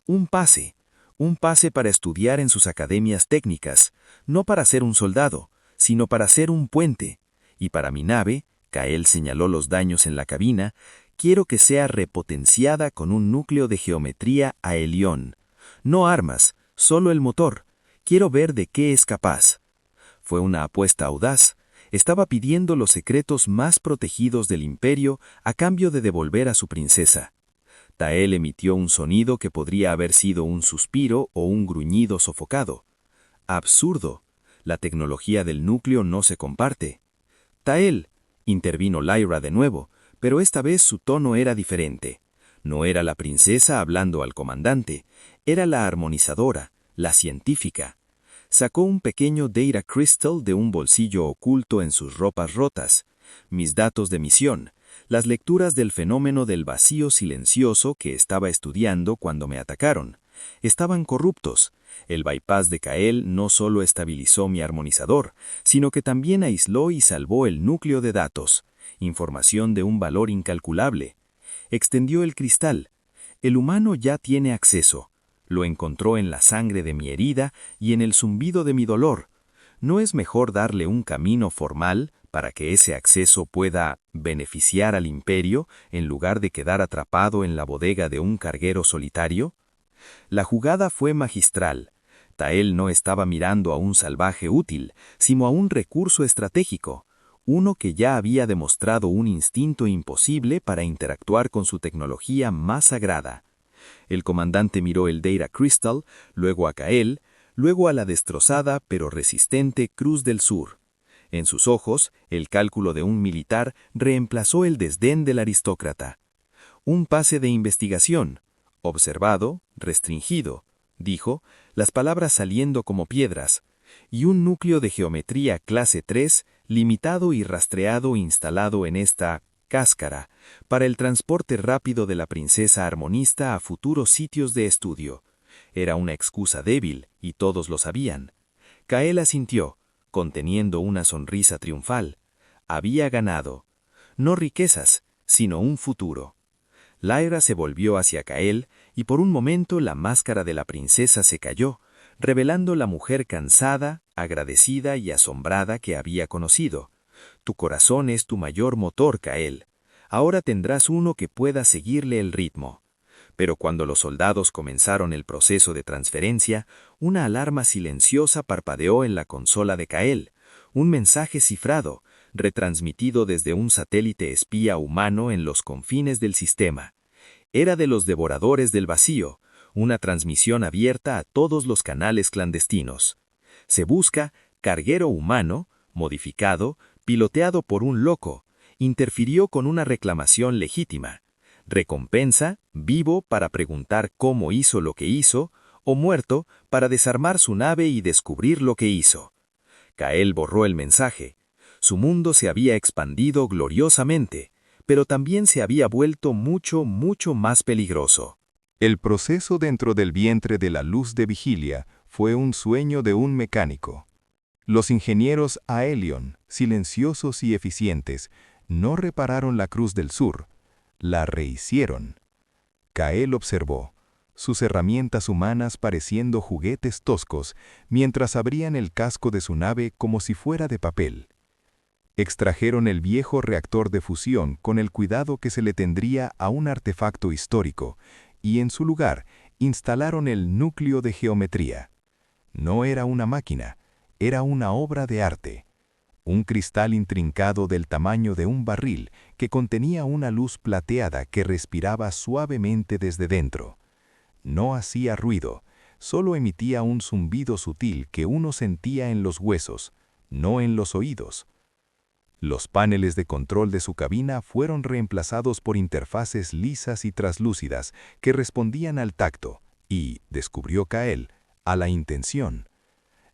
Un pase para estudiar en sus academias técnicas, no para ser un soldado, sino para ser un puente. Y para mi nave, Kael señaló los daños en la cabina, quiero que sea repotenciada con un núcleo de geometría Aelión. No armas, solo el motor. Quiero ver de qué es capaz. Fue una apuesta audaz. Estaba pidiendo los secretos más protegidos del imperio a cambio de devolver a su princesa. Tael emitió un sonido que podría haber sido un suspiro o un gruñido sofocado. Absurdo. La tecnología del núcleo no se comparte. Tael, intervino Lyra de nuevo, pero esta vez su tono era diferente. No era la princesa hablando al comandante, era la armonizadora, la científica. Sacó un pequeño data crystal de un bolsillo oculto en sus ropas rotas. Mis datos de misión, las lecturas del fenómeno del vacío silencioso que estaba estudiando cuando me atacaron. Estaban corruptos. El bypass de Kael no solo estabilizó mi armonizador, sino que también aisló y salvó el núcleo de datos. Información de un valor incalculable. Extendió el cristal. El humano ya tiene acceso. Lo encontró en la sangre de mi herida y en el zumbido de mi dolor. ¿No es mejor darle un camino formal para que ese acceso pueda beneficiar al imperio en lugar de quedar atrapado en la bodega de un carguero solitario? La jugada fue magistral. Tael no estaba mirando a un salvaje útil, sino a un recurso estratégico, uno que ya había demostrado un instinto imposible para interactuar con su tecnología más sagrada. El comandante miró el Data Crystal, luego a Kael, luego a la destrozada pero resistente Cruz del Sur. En sus ojos, el cálculo de un militar reemplazó el desdén del aristócrata. Un pase de investigación, observado, restringido, dijo, las palabras saliendo como piedras, y un núcleo de geometría clase 3, limitado y rastreado instalado en esta cáscara, para el transporte rápido de la princesa armonista a futuros sitios de estudio. Era una excusa débil, y todos lo sabían. Kael asintió, conteniendo una sonrisa triunfal. Había ganado. No riquezas, sino un futuro. Lyra se volvió hacia Kael, y por un momento la máscara de la princesa se cayó, revelando la mujer cansada, agradecida y asombrada que había conocido. Tu corazón es tu mayor motor, Kael. Ahora tendrás uno que pueda seguirle el ritmo. Pero cuando los soldados comenzaron el proceso de transferencia, una alarma silenciosa parpadeó en la consola de Kael, un mensaje cifrado, retransmitido desde un satélite espía humano en los confines del sistema. Era de los devoradores del vacío, una transmisión abierta a todos los canales clandestinos. Se busca carguero humano, modificado, piloteado por un loco, interfirió con una reclamación legítima. Recompensa, vivo para preguntar cómo hizo lo que hizo, o muerto para desarmar su nave y descubrir lo que hizo. Kael borró el mensaje. Su mundo se había expandido gloriosamente, pero también se había vuelto mucho, mucho más peligroso. El proceso dentro del vientre de la luz de vigilia fue un sueño de un mecánico. Los ingenieros Aelion, silenciosos y eficientes, no repararon la Cruz del Sur, la rehicieron. Kael observó, sus herramientas humanas pareciendo juguetes toscos, mientras abrían el casco de su nave como si fuera de papel. Extrajeron el viejo reactor de fusión con el cuidado que se le tendría a un artefacto histórico, y en su lugar instalaron el núcleo de geometría. No era una máquina, era una obra de arte. Un cristal intrincado del tamaño de un barril que contenía una luz plateada que respiraba suavemente desde dentro. No hacía ruido, solo emitía un zumbido sutil que uno sentía en los huesos, no en los oídos. Los paneles de control de su cabina fueron reemplazados por interfaces lisas y traslúcidas que respondían al tacto y, descubrió Kael, a la intención.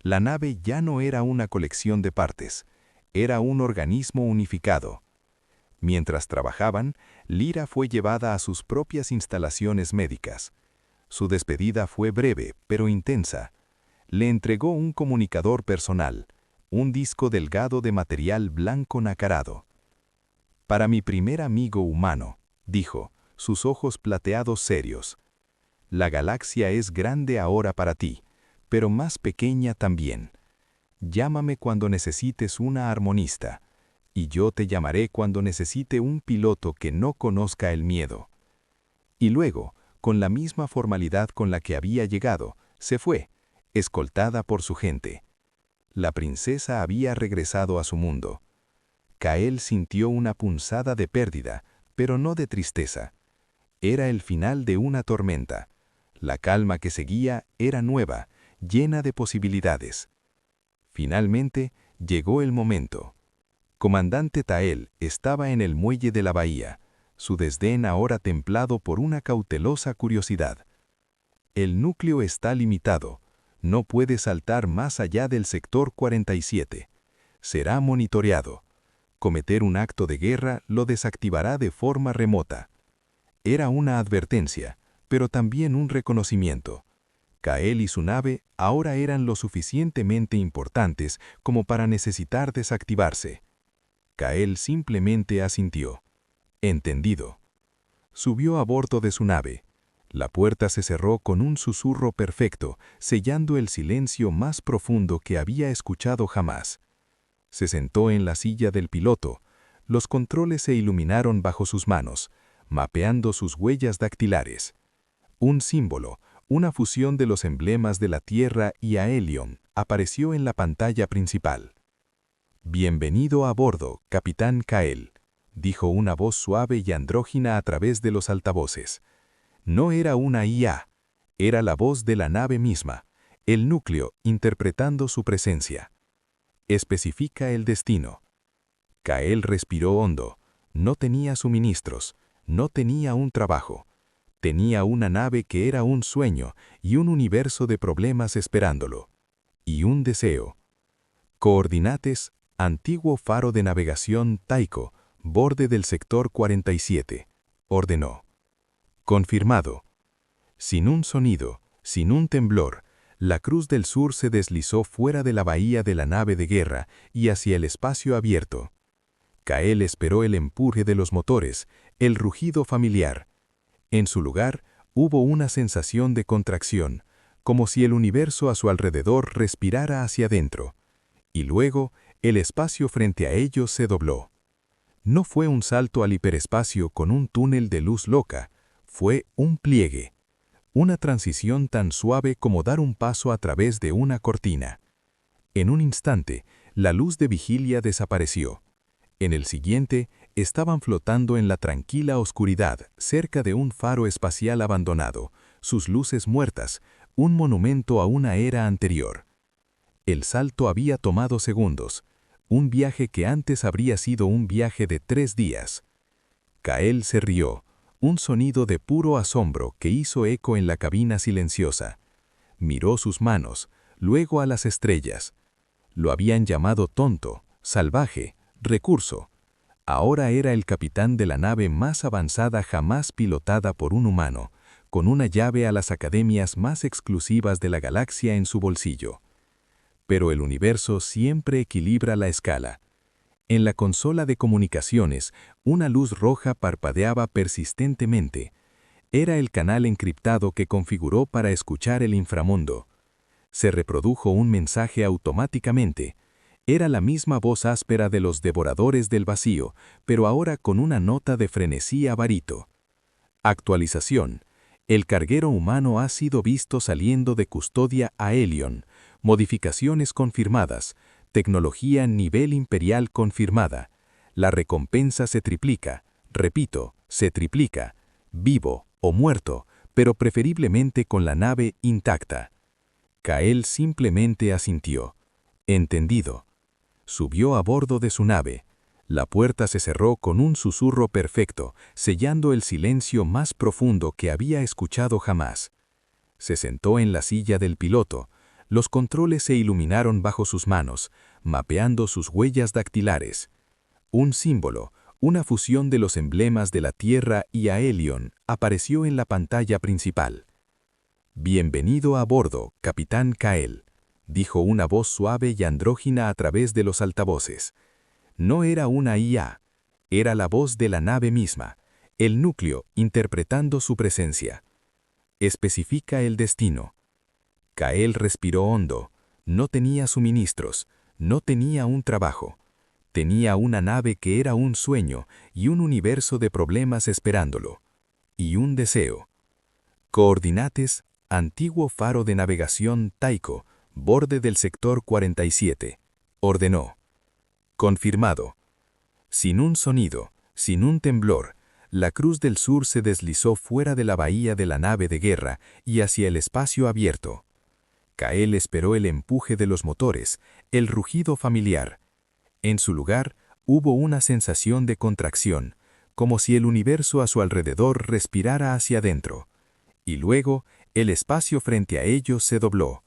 La nave ya no era una colección de partes, era un organismo unificado. Mientras trabajaban, Lyra fue llevada a sus propias instalaciones médicas. Su despedida fue breve, pero intensa. Le entregó un comunicador personal, un disco delgado de material blanco nacarado. «Para mi primer amigo humano», dijo, sus ojos plateados serios. «La galaxia es grande ahora para ti, pero más pequeña también. Llámame cuando necesites una armonista, y yo te llamaré cuando necesite un piloto que no conozca el miedo». Y luego, con la misma formalidad con la que había llegado, se fue, escoltada por su gente. La princesa había regresado a su mundo. Kael sintió una punzada de pérdida, pero no de tristeza. Era el final de una tormenta. La calma que seguía era nueva, llena de posibilidades. Finalmente, llegó el momento. Comandante Tael estaba en el muelle de la bahía, su desdén ahora templado por una cautelosa curiosidad. El núcleo está limitado. No puede saltar más allá del sector 47. Será monitoreado. Cometer un acto de guerra lo desactivará de forma remota. Era una advertencia, pero también un reconocimiento. Kael y su nave ahora eran lo suficientemente importantes como para necesitar desactivarse. Kael simplemente asintió. Entendido. Subió a bordo de su nave. La puerta se cerró con un susurro perfecto, sellando el silencio más profundo que había escuchado jamás. Se sentó en la silla del piloto. Los controles se iluminaron bajo sus manos, mapeando sus huellas dactilares. Un símbolo, una fusión de los emblemas de la Tierra y Aelion, apareció en la pantalla principal. «Bienvenido a bordo, Capitán Kael», dijo una voz suave y andrógina a través de los altavoces. No era una IA, era la voz de la nave misma, el núcleo interpretando su presencia. Especifica el destino. Kael respiró hondo. No tenía suministros, no tenía un trabajo. Tenía una nave que era un sueño y un universo de problemas esperándolo. Y un deseo. Coordinates, antiguo faro de navegación Taiko, borde del sector 47, ordenó. Confirmado. Sin un sonido, sin un temblor, la Cruz del Sur se deslizó fuera de la bahía de la nave de guerra y hacia el espacio abierto. Kael esperó el empuje de los motores, el rugido familiar. En su lugar, hubo una sensación de contracción, como si el universo a su alrededor respirara hacia adentro. Y luego, el espacio frente a ellos se dobló. No fue un salto al hiperespacio con un túnel de luz loca, fue un pliegue. Una transición tan suave como dar un paso a través de una cortina. En un instante, la luz de vigilia desapareció. En el siguiente, estaban flotando en la tranquila oscuridad, cerca de un faro espacial abandonado, sus luces muertas, un monumento a una era anterior. El salto había tomado segundos, un viaje que antes habría sido un viaje de 3 días. Kael se rió, un sonido de puro asombro que hizo eco en la cabina silenciosa. Miró sus manos, luego a las estrellas. Lo habían llamado tonto, salvaje, recurso. Ahora era el capitán de la nave más avanzada jamás pilotada por un humano, con una llave a las academias más exclusivas de la galaxia en su bolsillo. Pero el universo siempre equilibra la escala. En la consola de comunicaciones, una luz roja parpadeaba persistentemente. Era el canal encriptado que configuró para escuchar el inframundo. Se reprodujo un mensaje automáticamente. Era la misma voz áspera de los devoradores del vacío, pero ahora con una nota de frenesí avarito. Actualización. El carguero humano ha sido visto saliendo de custodia a Helion. Modificaciones confirmadas. Tecnología nivel imperial confirmada. La recompensa se triplica. Repito, se triplica. Vivo o muerto, pero preferiblemente con la nave intacta. Kael simplemente asintió. Entendido. Subió a bordo de su nave. La puerta se cerró con un susurro perfecto, sellando el silencio más profundo que había escuchado jamás. Se sentó en la silla del piloto. Los controles se iluminaron bajo sus manos, mapeando sus huellas dactilares. Un símbolo, una fusión de los emblemas de la Tierra y Aelion, apareció en la pantalla principal. «Bienvenido a bordo, Capitán Kael», dijo una voz suave y andrógina a través de los altavoces. No era una IA, era la voz de la nave misma, el núcleo interpretando su presencia. Especifica el destino. Kael respiró hondo. No tenía suministros, no tenía un trabajo. Tenía una nave que era un sueño y un universo de problemas esperándolo. Y un deseo. Coordinates, antiguo faro de navegación Taiko, borde del sector 47. Ordenó. Confirmado. Sin un sonido, sin un temblor, la Cruz del Sur se deslizó fuera de la bahía de la nave de guerra y hacia el espacio abierto. Kael esperó el empuje de los motores, el rugido familiar. En su lugar, hubo una sensación de contracción, como si el universo a su alrededor respirara hacia adentro. Y luego, el espacio frente a ellos se dobló.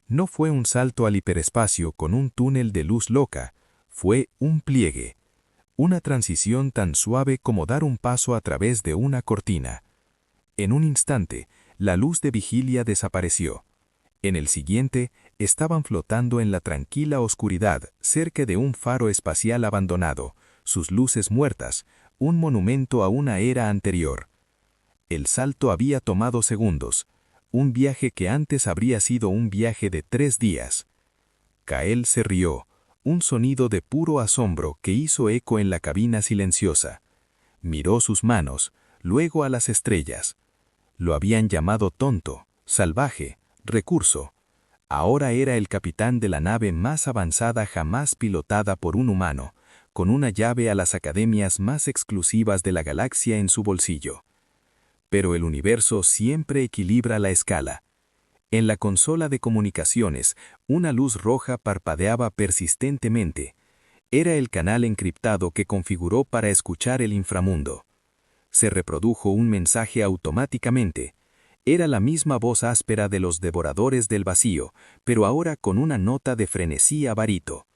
No fue un salto al hiperespacio con un túnel de luz loca, fue un pliegue. Una transición tan suave como dar un paso a través de una cortina. En un instante, la luz de vigilia desapareció. En el siguiente, estaban flotando en la tranquila oscuridad cerca de un faro espacial abandonado, sus luces muertas, un monumento a una era anterior. El salto había tomado segundos, un viaje que antes habría sido un viaje de 3 días. Kael se rió, un sonido de puro asombro que hizo eco en la cabina silenciosa. Miró sus manos, luego a las estrellas. Lo habían llamado tonto, salvaje, recurso. Ahora era el capitán de la nave más avanzada jamás pilotada por un humano, con una llave a las academias más exclusivas de la galaxia en su bolsillo. Pero el universo siempre equilibra la escala. En la consola de comunicaciones, una luz roja parpadeaba persistentemente. Era el canal encriptado que configuró para escuchar el inframundo. Se reprodujo un mensaje automáticamente. Era la misma voz áspera de los devoradores del vacío, pero ahora con una nota de frenesí avarito.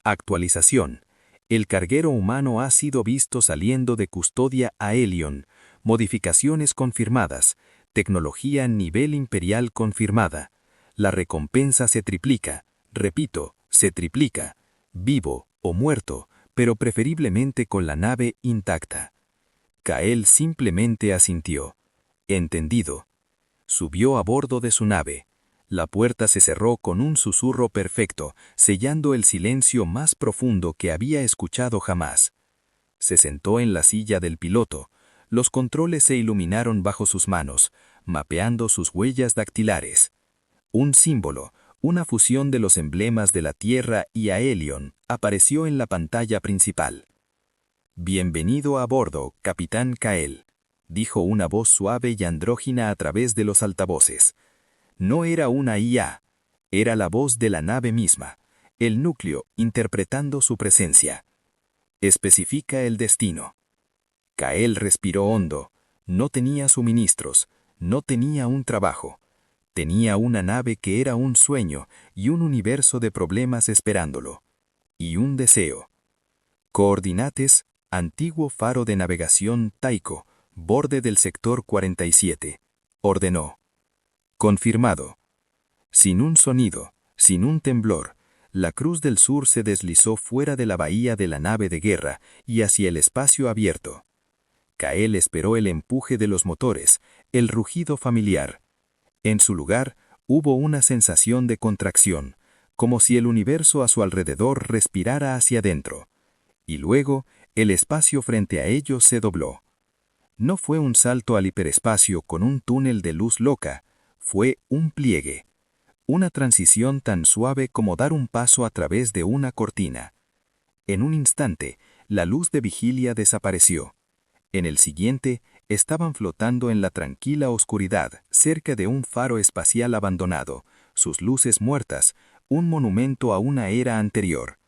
Actualización. El carguero humano ha sido visto saliendo de custodia a Helion. Modificaciones confirmadas. Tecnología nivel imperial confirmada. La recompensa se triplica. Repito, se triplica. Vivo o muerto, pero preferiblemente con la nave intacta. Kael simplemente asintió. Entendido. Subió a bordo de su nave. La puerta se cerró con un susurro perfecto, sellando el silencio más profundo que había escuchado jamás. Se sentó en la silla del piloto. Los controles se iluminaron bajo sus manos, mapeando sus huellas dactilares. Un símbolo, una fusión de los emblemas de la Tierra y Aelion, apareció en la pantalla principal. «Bienvenido a bordo, Capitán Kael», dijo una voz suave y andrógina a través de los altavoces. No era una IA, era la voz de la nave misma, el núcleo interpretando su presencia. Especifica el destino. Kael respiró hondo. No tenía suministros, no tenía un trabajo. Tenía una nave que era un sueño y un universo de problemas esperándolo. Y un deseo. Coordinates, antiguo faro de navegación Taiko, borde del sector 47. Ordenó. Confirmado. Sin un sonido, sin un temblor, la Cruz del Sur se deslizó fuera de la bahía de la nave de guerra y hacia el espacio abierto. Kael esperó el empuje de los motores, el rugido familiar. En su lugar, hubo una sensación de contracción, como si el universo a su alrededor respirara hacia adentro. Y luego, el espacio frente a ellos se dobló. No fue un salto al hiperespacio con un túnel de luz loca, fue un pliegue. Una transición tan suave como dar un paso a través de una cortina. En un instante, la luz de vigilia desapareció. En el siguiente, estaban flotando en la tranquila oscuridad, cerca de un faro espacial abandonado, sus luces muertas, un monumento a una era anterior.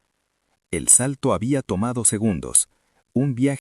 El salto había tomado segundos, un viaje